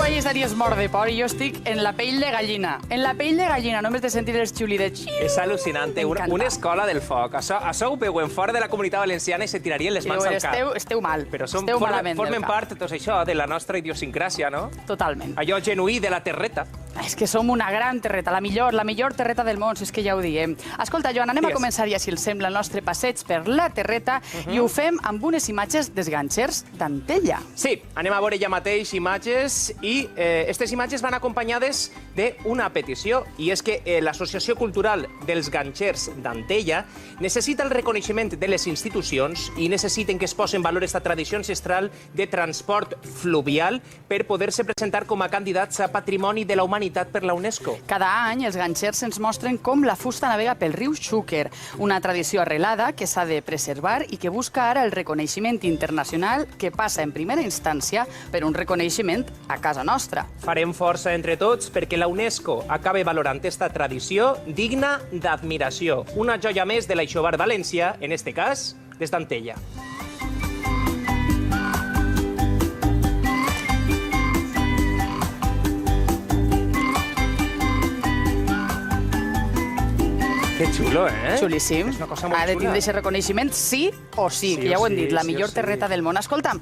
Tu ahí estaries mort de por i jo estic en la pell de gallina. En la pell de gallina, només de sentir els xiulidets. És al·lucinant. Una escola del foc. Això ho veuen fora de la Comunitat Valenciana i se tirarien les mans al cap. Esteu mal. Però esteu malament del formen cap. part, tot això, de la nostra idiosincràsia, no? Totalment. Allò genuí de la terreta. És que som una gran terreta, la millor terreta del món, si és que ja ho diem. Escolta, Joan, anem a començar ja, si els sembla, el nostre passeig per la terreta i ho fem amb unes imatges dels ganxers d'Antella. Sí, anem a veure ja mateix imatges i aquestes imatges van acompanyades d'una petició i és que l'Associació Cultural dels Ganxers d'Antella necessita el reconeixement de les institucions i necessiten que es posi en valor aquesta tradició ancestral de transport fluvial per poder-se presentar com a candidats a Patrimoni de la Humanitat per la UNESCO. Cada any els ganxers ens mostren com la fusta navega pel riu Xúquer, una tradició arrelada que s'ha de preservar i que busca ara el reconeixement internacional que passa en primera instància per un reconeixement a casa nostra. Farem força entre tots perquè la UNESCO acabe valorant aquesta tradició digna d'admiració. Una joia més de l'Aixobar València, en este cas, des d'Antella. Que xulo, eh? Xulíssim. És una cosa molt Ha de xula. tindre aquest reconeixement sí o sí, que ja ho hem dit, la millor terreta del món. Escolta'm,